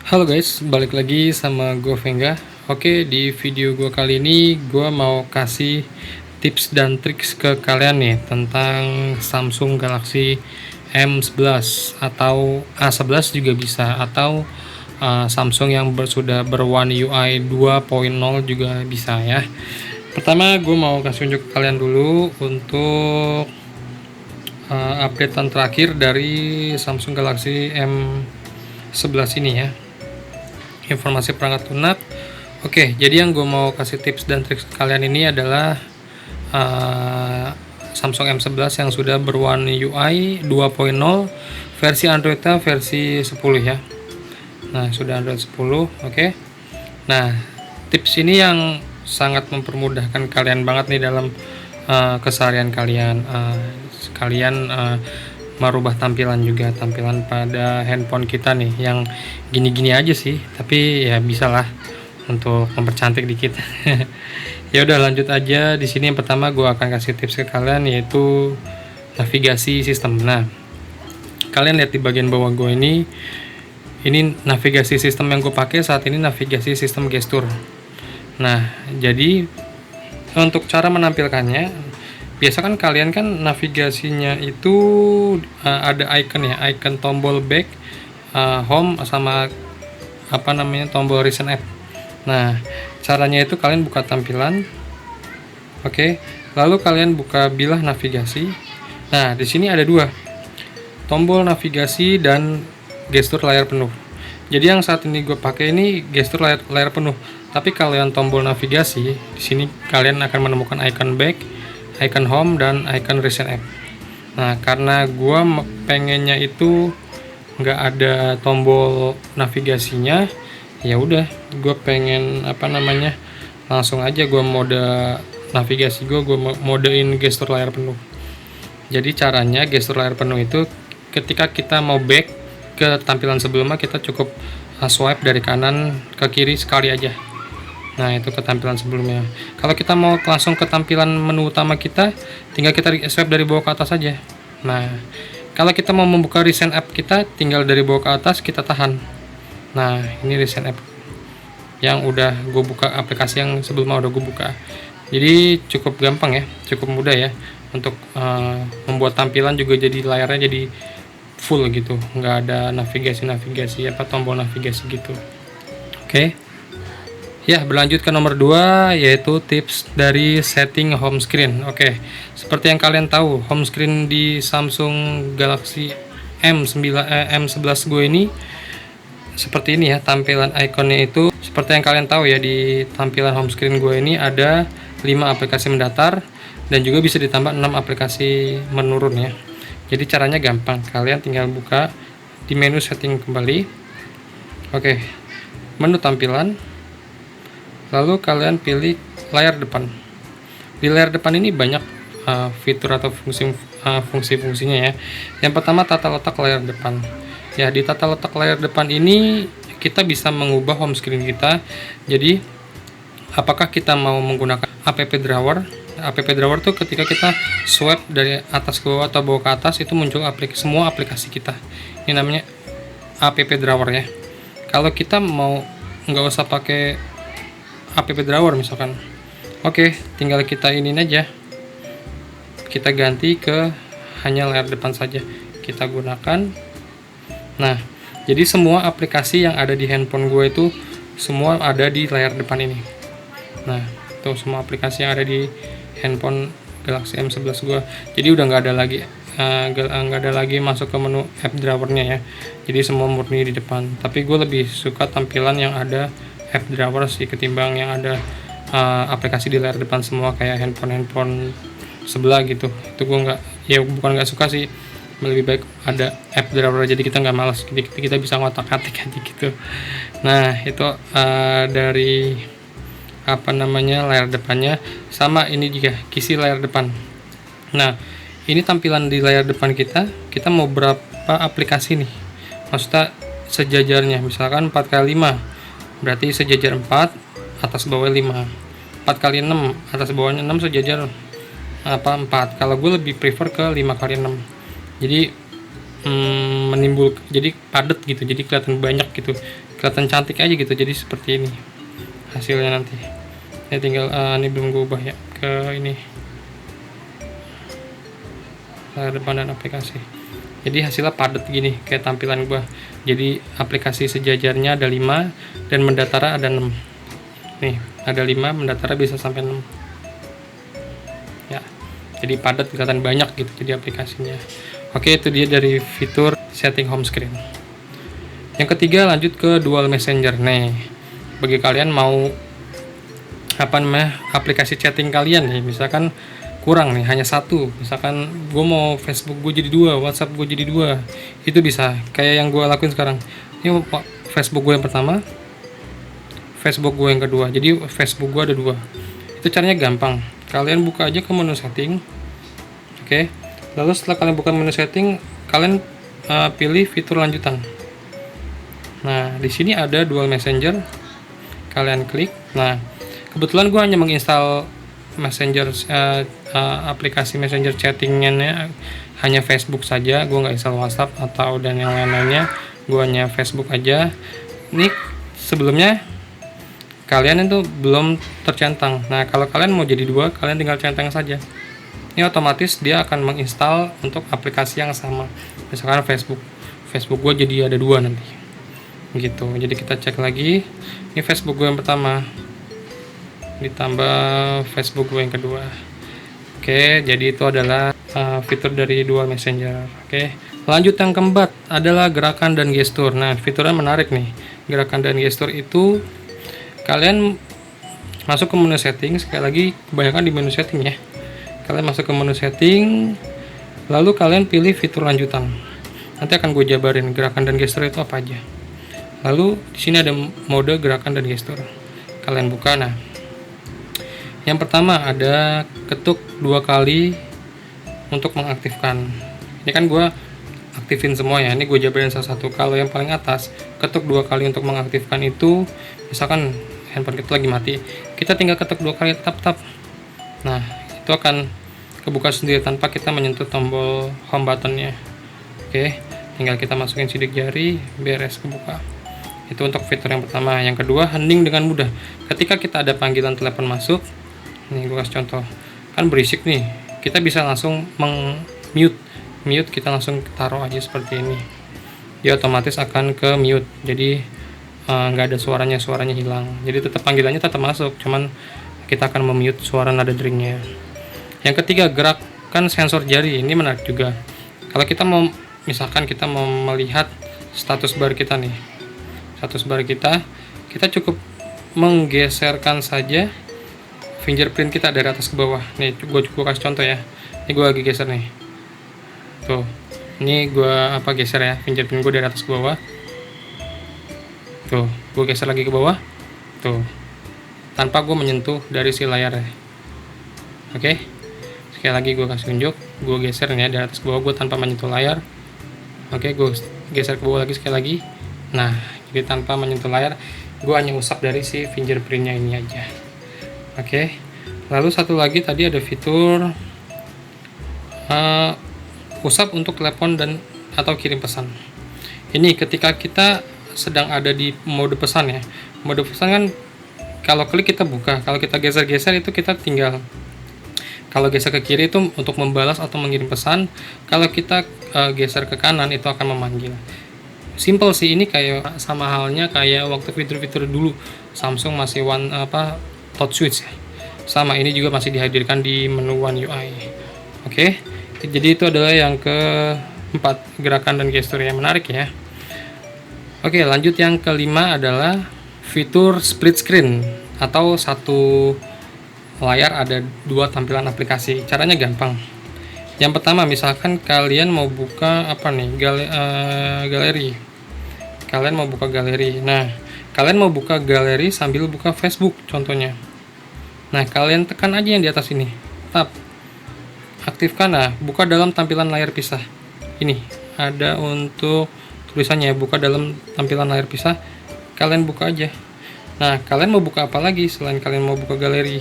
Halo guys, balik lagi sama gue Vengga. Oke, di video gue kali ini gue mau kasih tips dan triks ke kalian nih tentang Samsung Galaxy M11 atau A11 juga bisa, atau Samsung yang sudah ber-One UI 2.0 juga bisa ya. Pertama gue mau kasih unjuk ke kalian dulu untuk updatean terakhir dari Samsung Galaxy M11 ini ya, informasi perangkat lunak. Oke, jadi yang gue mau kasih tips dan trik kalian ini adalah Samsung M11 yang sudah ber-One UI 2.0, versi Androidnya versi 10 ya. Nah, sudah Android 10. Oke. Nah, tips ini yang sangat mempermudahkan kalian banget nih dalam keseharian kalian. Kalian merubah tampilan pada handphone kita nih yang gini-gini aja sih, tapi ya bisalah untuk mempercantik dikit. Ya udah, lanjut aja. Di sini yang pertama gue akan kasih tips ke kalian, yaitu navigasi sistem. Nah, kalian lihat di bagian bawah gue ini navigasi sistem yang gue pakai saat ini, navigasi sistem gestur. Nah, jadi untuk cara menampilkannya, biasa kan kalian kan navigasinya itu ada icon ya, icon tombol back, home, sama tombol recent app. Nah, caranya itu kalian buka tampilan, oke, lalu kalian buka bilah navigasi. Nah, di sini ada dua, tombol navigasi dan gestur layar penuh. Jadi yang saat ini gue pakai ini gestur layar penuh, tapi kalau yang tombol navigasi di sini kalian akan menemukan icon back, icon home, dan icon recent app. Nah, karena gue pengennya itu nggak ada tombol navigasinya, ya udah gue pengen langsung aja gue mode navigasi, gue modein gestur layar penuh. Jadi caranya gestur layar penuh itu ketika kita mau back ke tampilan sebelumnya, kita cukup swipe dari kanan ke kiri sekali aja. Nah, itu ke tampilan sebelumnya. Kalau kita mau langsung ke tampilan menu utama kita, tinggal kita swipe dari bawah ke atas saja. Nah, kalau kita mau membuka recent app kita, tinggal dari bawah ke atas kita tahan. Nah, ini recent app yang udah gue buka, aplikasi yang sebelumnya udah gue buka. Jadi cukup gampang ya, cukup mudah ya untuk membuat tampilan juga, jadi layarnya jadi full gitu, nggak ada navigasi tombol navigasi gitu. Oke. Ya, berlanjut ke nomor 2, yaitu tips dari setting home screen. Oke, seperti yang kalian tahu, home screen di Samsung Galaxy M11 gue ini seperti ini ya, tampilan ikonnya itu. Seperti yang kalian tahu ya, di tampilan home screen gue ini ada 5 aplikasi mendatar dan juga bisa ditambah 6 aplikasi menurun ya. Jadi caranya gampang, kalian tinggal buka di menu setting kembali. Oke, menu tampilan, lalu kalian pilih layar depan. Di layar depan ini banyak fitur atau fungsi-fungsinya ya. Yang pertama, tata letak layar depan. Ya, di tata letak layar depan ini kita bisa mengubah home screen kita. Jadi apakah kita mau menggunakan app drawer? App drawer tuh ketika kita swipe dari atas ke bawah atau bawah ke atas, itu muncul semua aplikasi kita. Ini namanya app drawer ya. Kalau kita mau nggak usah pakai app drawer misalkan, oke, tinggal kita ini aja, kita ganti ke hanya layar depan saja kita gunakan. Nah, jadi semua aplikasi yang ada di handphone gue itu semua ada di layar depan ini. Nah, itu semua aplikasi yang ada di handphone Galaxy M11 gue. Jadi udah nggak ada lagi masuk ke menu app drawernya ya. Jadi semua murni di depan. Tapi gue lebih suka tampilan yang ada app drawer sih, ketimbang yang ada aplikasi di layar depan semua kayak handphone sebelah gitu. Itu gue bukan nggak suka sih, lebih baik ada app drawer, jadi kita nggak malas, kita bisa ngotak-atik aja gitu. Nah, itu dari layar depannya. Sama ini juga kisi layar depan. Nah, ini tampilan di layar depan kita mau berapa aplikasi nih, maksudnya sejajarnya, misalkan 4x5 berarti sejajar 4, atas bawah 5. 4x6 atas bawahnya 6, sejajar 4. Kalau gue lebih prefer ke 5x6, jadi jadi padat gitu, jadi kelihatan banyak gitu kelihatan cantik aja gitu. Jadi seperti ini hasilnya nanti. Ini tinggal ini belum gue ubah ya ke ini layar depan dan aplikasi. Jadi hasilnya padat gini kayak tampilan gua. Jadi aplikasi sejajarnya ada 5 dan Mendatara ada 6. Nih, ada 5, Mendatara bisa sampai 6. Ya. Jadi padat, kelihatan banyak gitu jadi aplikasinya. Oke, itu dia dari fitur setting home screen. Yang ketiga lanjut ke dual messenger. Nih, bagi kalian mau aplikasi chatting kalian nih, misalkan kurang nih, hanya satu, misalkan gue mau Facebook gue jadi 2, WhatsApp gue jadi 2, itu bisa kayak yang gue lakuin sekarang. Ini Facebook gue yang pertama, Facebook gue yang kedua, jadi Facebook gue ada 2. Itu caranya gampang, kalian buka aja ke menu setting. Oke, lalu setelah kalian buka menu setting, kalian pilih fitur lanjutan. Nah, di sini ada dual messenger, kalian klik. Nah, kebetulan gue hanya menginstal messenger aplikasi messenger chattingnya hanya Facebook saja, gue nggak install WhatsApp atau dan yang lain-lainnya, gue hanya Facebook aja. Ini sebelumnya kalian itu belum tercentang. Nah, kalau kalian mau jadi 2, kalian tinggal centang saja. Ini otomatis dia akan menginstal untuk aplikasi yang sama. Misalkan Facebook gue jadi ada 2 nanti gitu. Jadi kita cek lagi, ini Facebook gue yang pertama ditambah Facebook gue yang kedua. Oke, jadi itu adalah fitur dari dual messenger. Oke, lanjut yang keempat adalah gerakan dan gestur. Nah, fiturnya menarik nih. Gerakan dan gestur itu kalian masuk ke menu setting. Sekali lagi, kebanyakan di menu setting ya. Kalian masuk ke menu setting, lalu kalian pilih fitur lanjutan. Nanti akan gue jabarin gerakan dan gestur itu apa aja. Lalu di sini ada mode gerakan dan gestur. Kalian buka. Nah, yang pertama ada ketuk 2 kali untuk mengaktifkan. Ini kan gue aktifin semua ya. Ini gue jabarin salah satu. Kalau yang paling atas, ketuk 2 kali untuk mengaktifkan itu, misalkan handphone kita lagi mati, kita tinggal ketuk 2 kali tap. Nah, itu akan kebuka sendiri tanpa kita menyentuh tombol home buttonnya. Oke, tinggal kita masukin sidik jari, beres, kebuka. Itu untuk fitur yang pertama. Yang kedua, hening dengan mudah. Ketika kita ada panggilan telepon masuk, nih gue kasih contoh, kan berisik nih, kita bisa langsung mute, kita langsung taruh aja seperti ini, dia otomatis akan ke mute. Jadi nggak ada suaranya hilang. Jadi tetap panggilannya tetap masuk, cuman kita akan memute suara nada deringnya. Yang ketiga, gerakan sensor jari. Ini menarik juga. Kalau kita mau, misalkan kita mau melihat status bar kita nih, kita cukup menggeserkan saja fingerprint kita dari atas ke bawah. Nih, gue kasih contoh ya. Ini gue lagi geser nih. Tuh, ini gue geser ya, fingerprint gue dari atas ke bawah. Tuh, gue geser lagi ke bawah. Tuh, tanpa gue menyentuh dari si layar ya. Oke, sekali lagi gue kasih tunjuk, gue geser nih ya dari atas ke bawah, gue tanpa menyentuh layar. Oke, gue geser ke bawah lagi sekali lagi. Nah, jadi tanpa menyentuh layar, gue hanya usap dari si fingerprintnya ini aja. Oke, lalu satu lagi tadi ada fitur usap untuk telepon dan atau kirim pesan. Ini ketika kita sedang ada di mode pesan ya. Mode pesan kan kalau klik kita buka, kalau kita geser-geser itu kita tinggal. Kalau geser ke kiri itu untuk membalas atau mengirim pesan. Kalau kita geser ke kanan itu akan memanggil. Simple sih, ini kayak sama halnya kayak waktu fitur-fitur dulu Samsung masih touch switch ya. Sama, ini juga masih dihadirkan di menu One UI. Oke, jadi itu adalah yang keempat, gerakan dan gestur yang menarik ya. Oke, lanjut yang kelima adalah fitur split screen atau satu layar ada 2 tampilan aplikasi. Caranya gampang. Yang pertama, misalkan kalian mau buka galeri. Kalian mau buka galeri. Nah, kalian mau buka galeri sambil buka Facebook contohnya. Nah, kalian tekan aja yang di atas ini. Tap. Aktifkan. Nah, buka dalam tampilan layar pisah. Ini ada untuk tulisannya, buka dalam tampilan layar pisah. Kalian buka aja. Nah, kalian mau buka apa lagi selain kalian mau buka galeri?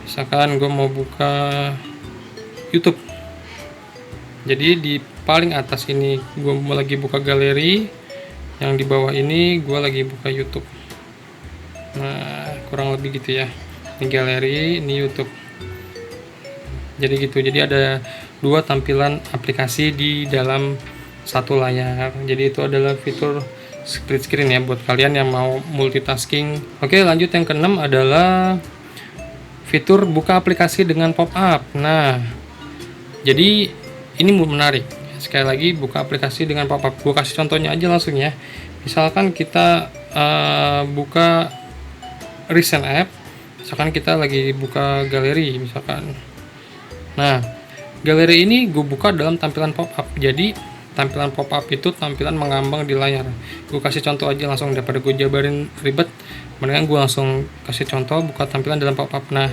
Misalkan gue mau buka YouTube. Jadi di paling atas ini gue mau lagi buka galeri. Yang di bawah ini gue lagi buka YouTube. Nah, kurang lebih gitu ya. Ini galeri, ini YouTube. Jadi gitu. Jadi ada dua tampilan aplikasi di dalam satu layar. Jadi itu adalah fitur split screen ya buat kalian yang mau multitasking. Oke, lanjut yang keenam adalah fitur buka aplikasi dengan pop-up. Nah, jadi ini menarik. Sekali lagi buka aplikasi dengan pop-up. Gue kasih contohnya aja langsung ya. Misalkan kita buka recent app, misalkan kita lagi buka galeri misalkan. Nah, galeri ini gue buka dalam tampilan pop-up. Jadi tampilan pop-up itu tampilan mengambang di layar. Gue kasih contoh aja langsung daripada gue jabarin ribet. Mendingan gue langsung kasih contoh buka tampilan dalam pop-up. Nah,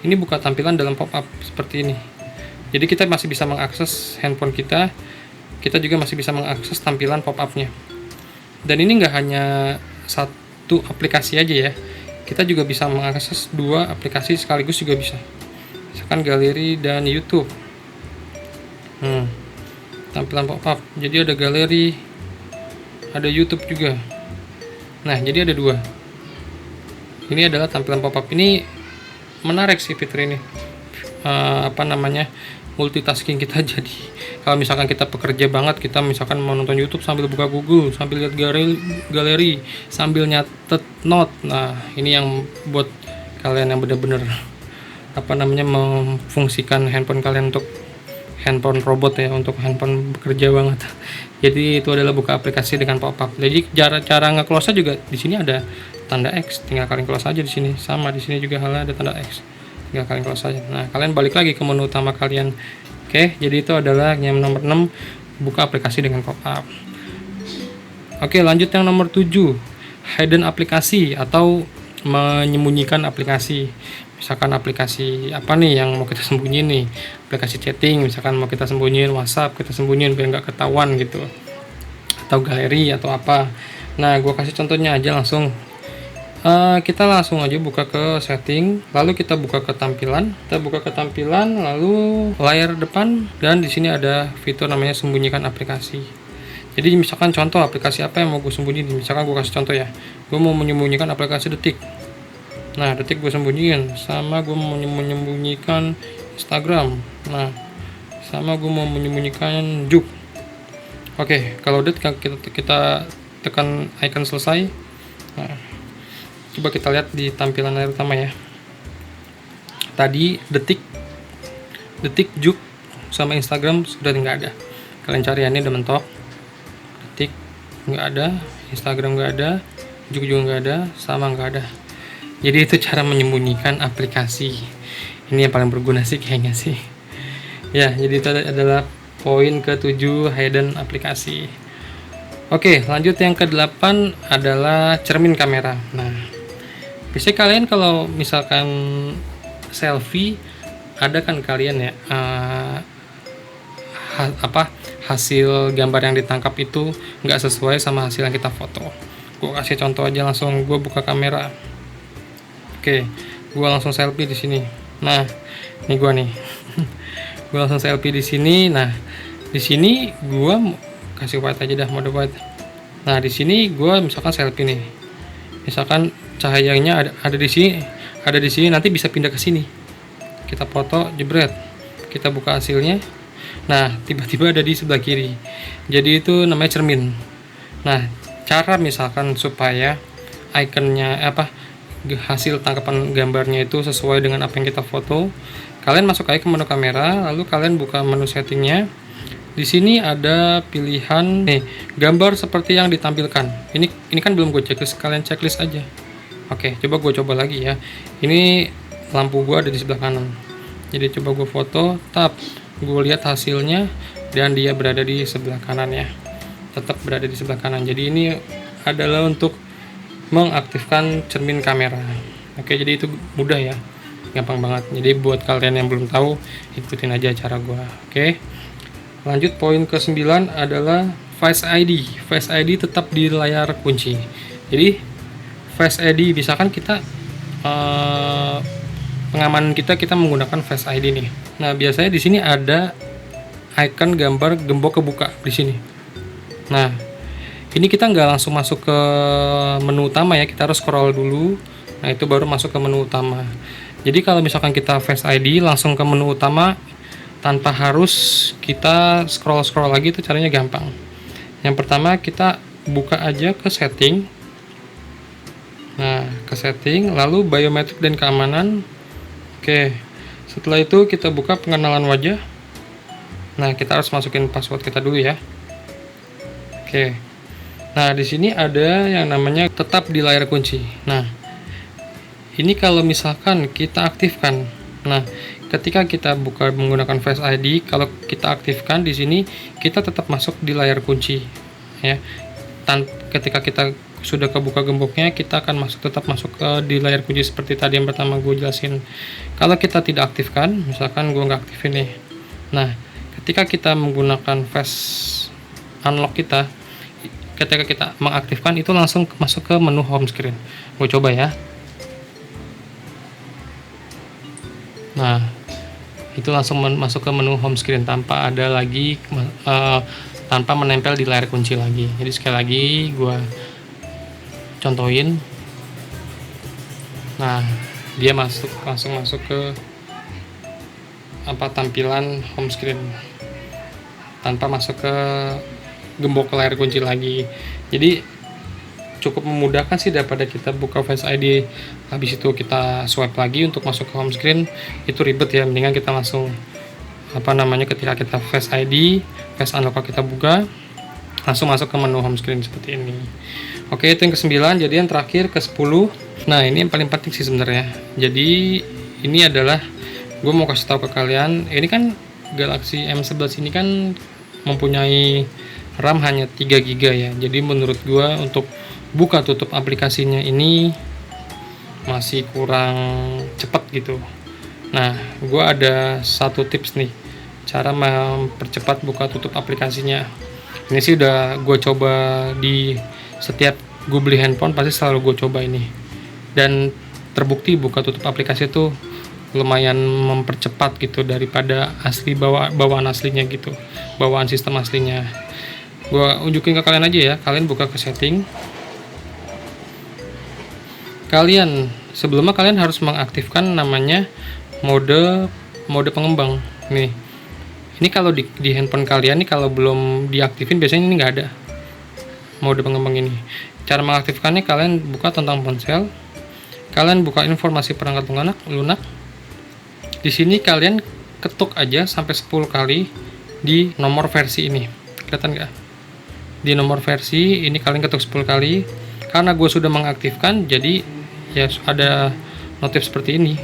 ini buka tampilan dalam pop-up seperti ini. Jadi kita masih bisa mengakses handphone kita juga masih bisa mengakses tampilan pop-up-nya. Dan ini nggak hanya satu aplikasi aja ya, kita juga bisa mengakses dua aplikasi sekaligus juga bisa. Misalkan galeri dan YouTube. Tampilan pop-up. Jadi ada galeri, ada YouTube juga. Nah, jadi ada dua. Ini adalah tampilan pop-up. Ini menarik sih fitur ini. Multitasking kita. Jadi kalau misalkan kita pekerja banget, kita misalkan mau nonton YouTube sambil buka Google, sambil lihat galeri, sambil nyatet note. Nah, ini yang buat kalian yang benar-benar memfungsikan handphone kalian untuk handphone robot ya, untuk handphone bekerja banget. Jadi itu adalah buka aplikasi dengan pop-up. Jadi cara nge-close juga di sini ada tanda X, tinggal kalian close aja di sini. Sama di sini juga hal ada tanda X. Tinggal kalian close aja. Nah, kalian balik lagi ke menu utama kalian. Oke, jadi itu adalah yang nomor 6, buka aplikasi dengan pop-up. Oke, lanjut yang nomor 7, hidden aplikasi atau menyembunyikan aplikasi. Misalkan aplikasi apa nih yang mau kita sembunyiin nih, aplikasi chatting misalkan mau kita sembunyiin, WhatsApp kita sembunyiin biar nggak ketahuan gitu, atau galeri atau apa. Nah, gue kasih contohnya aja langsung. Kita langsung aja buka ke setting, lalu kita buka ke tampilan, lalu layar depan, dan di sini ada fitur namanya sembunyikan aplikasi. Jadi misalkan contoh aplikasi apa yang mau gue sembunyiin, misalkan gue kasih contoh ya, gue mau menyembunyikan aplikasi Detik. Nah, Detik gue sembunyiin, sama gue mau menyembunyikan Instagram. Nah, sama gue mau menyembunyikan Juk. Oke, kalau udah kita tekan icon selesai. Nah, coba kita lihat di tampilan layar utama ya. Tadi Detik, Juk, sama Instagram sudah nggak ada. Kalian cari ini udah mentok. Detik nggak ada, Instagram nggak ada, Juk juga nggak ada, sama nggak ada. Jadi itu cara menyembunyikan aplikasi. Ini yang paling berguna sih kayaknya sih. Ya, jadi itu adalah poin ke-7, hidden aplikasi. Oke, lanjut yang ke-8 adalah cermin kamera. Nah, biasanya kalian kalau misalkan selfie, ada kan kalian ya hasil gambar yang ditangkap itu nggak sesuai sama hasil yang kita foto. Gue kasih contoh aja langsung, gue buka kamera. Oke, gue langsung selfie di sini. Nah, ini gue nih. Gue langsung selfie di sini. Nah, di sini gue kasih white aja dah, mode white. Nah, di sini gue misalkan selfie nih. Misalkan cahayanya ada di sini, nanti bisa pindah ke sini. Kita foto, jebret. Kita buka hasilnya. Nah, tiba-tiba ada di sebelah kiri. Jadi itu namanya cermin. Nah, cara misalkan supaya ikonnya hasil tangkapan gambarnya itu sesuai dengan apa yang kita foto, kalian masuk aja ke menu kamera, lalu kalian buka menu settingnya. Di sini ada pilihan nih, gambar seperti yang ditampilkan. Ini kan belum gue checklist, kalian checklist aja. Oke, coba lagi ya. Ini lampu gue ada di sebelah kanan. Jadi coba gue foto, gue lihat hasilnya, dan dia berada di sebelah kanan ya. Tetap berada di sebelah kanan. Jadi ini adalah untuk mengaktifkan cermin kamera. Oke, jadi itu mudah ya, gampang banget. Jadi buat kalian yang belum tahu, ikutin aja cara gua. Oke, lanjut poin ke-9 adalah Face ID. Face ID tetap di layar kunci. Jadi Face ID, misalkan kita pengamanan kita menggunakan Face ID nih. Nah, biasanya di sini ada icon gambar gembok kebuka di sini. Nah, Ini kita nggak langsung masuk ke menu utama ya, kita harus scroll dulu. Nah itu baru masuk ke menu utama. Jadi kalau misalkan kita Face ID langsung ke menu utama tanpa harus kita scroll lagi, itu caranya gampang. Yang pertama kita buka aja ke setting. Nah ke setting, lalu biometrik dan keamanan. Oke, setelah itu kita buka pengenalan wajah. Nah kita harus masukin password kita dulu ya. Oke, nah di sini ada yang namanya tetap di layar kunci. Nah ini kalau misalkan kita aktifkan, nah ketika kita buka menggunakan Face ID, kalau kita aktifkan di sini kita tetap masuk di layar kunci ya. Ketika kita sudah kebuka gemboknya, kita akan tetap masuk di layar kunci seperti tadi yang pertama gue jelasin. Kalau kita tidak aktifkan, misalkan gue nggak aktifin nih, nah ketika kita menggunakan face unlock kita, ketika kita mengaktifkan itu langsung masuk ke menu home screen. Gue coba ya. Nah itu langsung masuk ke menu home screen tanpa ada lagi tanpa menempel di layar kunci lagi. Jadi sekali lagi gue contohin. Nah dia langsung masuk ke tampilan home screen tanpa masuk ke gembok layar kunci lagi. Jadi cukup memudahkan sih daripada kita buka Face ID habis itu kita swipe lagi untuk masuk ke home screen, itu ribet ya. Mendingan kita langsung ketika kita Face ID, Face Unlock kita buka, langsung masuk ke menu home screen seperti ini. Oke, itu yang ke-9. Jadi yang terakhir ke-10. Nah ini yang paling penting sih sebenarnya. Jadi ini adalah gue mau kasih tahu ke kalian, ini kan Galaxy M11 ini kan mempunyai RAM hanya 3 GB ya. Jadi menurut gue untuk buka tutup aplikasinya ini masih kurang cepat gitu. Nah gue ada satu tips nih, cara mempercepat buka tutup aplikasinya. Ini sih udah gue coba di setiap gue beli handphone, pasti selalu gue coba ini, dan terbukti buka tutup aplikasi itu lumayan mempercepat gitu daripada bawaan aslinya gitu, bawaan sistem aslinya. Gue unjukin ke kalian aja ya. Kalian buka ke setting, sebelumnya kalian harus mengaktifkan namanya mode pengembang nih. Ini kalau di handphone kalian nih, kalau belum diaktifin biasanya ini nggak ada mode pengembang ini. Cara mengaktifkannya, kalian buka tentang ponsel, kalian buka informasi perangkat lunak. Di sini kalian ketuk aja sampai 10 kali di nomor versi ini. Kelihatan nggak? Di nomor versi ini kalian ketuk 10 kali. Karena gue sudah mengaktifkan, jadi ya ada notif seperti ini.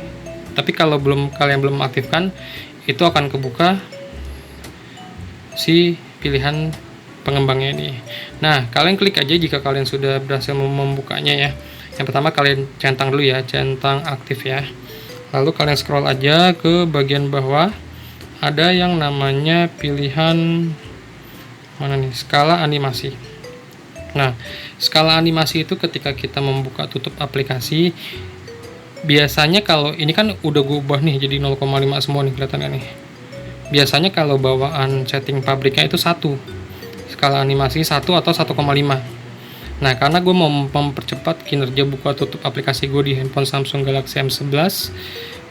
Tapi kalau kalian belum mengaktifkan, itu akan kebuka si pilihan pengembangnya ini. Nah kalian klik aja jika kalian sudah berhasil membukanya ya. Yang pertama kalian centang dulu ya, centang aktif ya. Lalu kalian scroll aja ke bagian bawah, ada yang namanya pilihan mana nih, skala animasi. Nah skala animasi itu ketika kita membuka tutup aplikasi, biasanya kalau ini kan udah gue ubah nih jadi 0,5 semua nih, kelihatan kan nih. Biasanya kalau bawaan setting pabriknya itu 1, skala animasi 1 atau 1,5. Nah karena gue mau mempercepat kinerja buka tutup aplikasi gue di handphone Samsung Galaxy M11,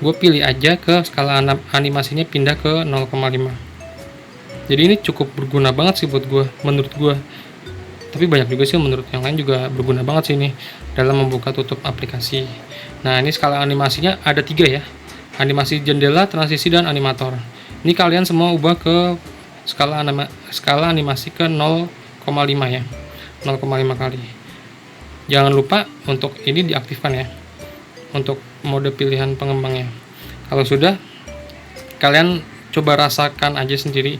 gue pilih aja ke skala animasinya pindah ke 0,5. Jadi ini cukup berguna banget sih buat gue, menurut gue. Tapi banyak juga sih menurut yang lain juga berguna banget sih ini dalam membuka tutup aplikasi. Nah ini skala animasinya ada 3 ya, animasi jendela, transisi, dan animator. Ini kalian semua ubah ke skala animasi ke 0,5 ya, 0,5 kali. Jangan lupa untuk ini diaktifkan ya, untuk mode pilihan pengembangnya. Kalau sudah, kalian coba rasakan aja sendiri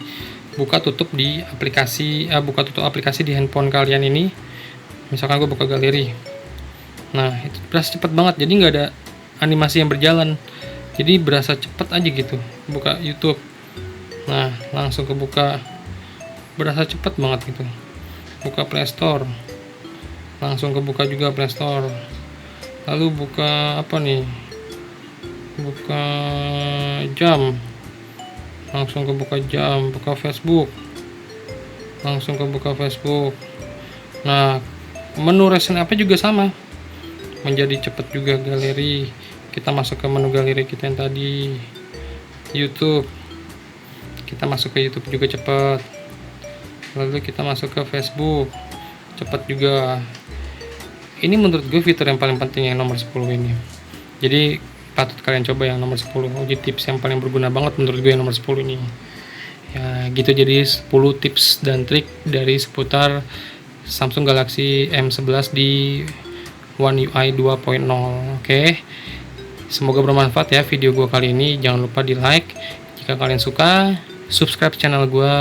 buka tutup aplikasi di handphone kalian ini. Misalkan gue buka galeri, nah itu berasa cepet banget, jadi nggak ada animasi yang berjalan, jadi berasa cepet aja gitu. Buka YouTube, nah langsung kebuka, berasa cepet banget gitu. Buka Play Store, langsung kebuka juga Play Store. Lalu buka apa nih, buka jam, langsung kebuka jam. Buka Facebook, langsung kebuka Facebook. Nah, menu recent app juga sama, menjadi cepat juga. Galeri, kita masuk ke menu galeri kita yang tadi. YouTube, kita masuk ke YouTube juga cepat. Lalu kita masuk ke Facebook, cepat juga. Ini menurut gue fitur yang paling penting yang nomor 10 ini. Jadi patut kalian coba yang nomor 10. Jadi tips yang paling berguna banget menurut gue yang nomor 10 ini. Ya gitu, jadi 10 tips dan trik dari seputar Samsung Galaxy M11 di One UI 2.0. Oke. Semoga bermanfaat ya video gue kali ini. Jangan lupa di like jika kalian suka, subscribe channel gue,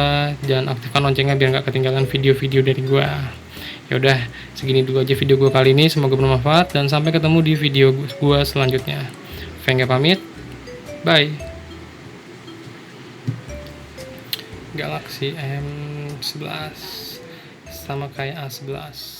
dan aktifkan loncengnya biar gak ketinggalan video-video dari gue. Ya udah, segini dulu aja video gue kali ini. Semoga bermanfaat dan sampai ketemu di video gue selanjutnya. Venga pamit. Bye. Galaxy M11 sama kayak A11.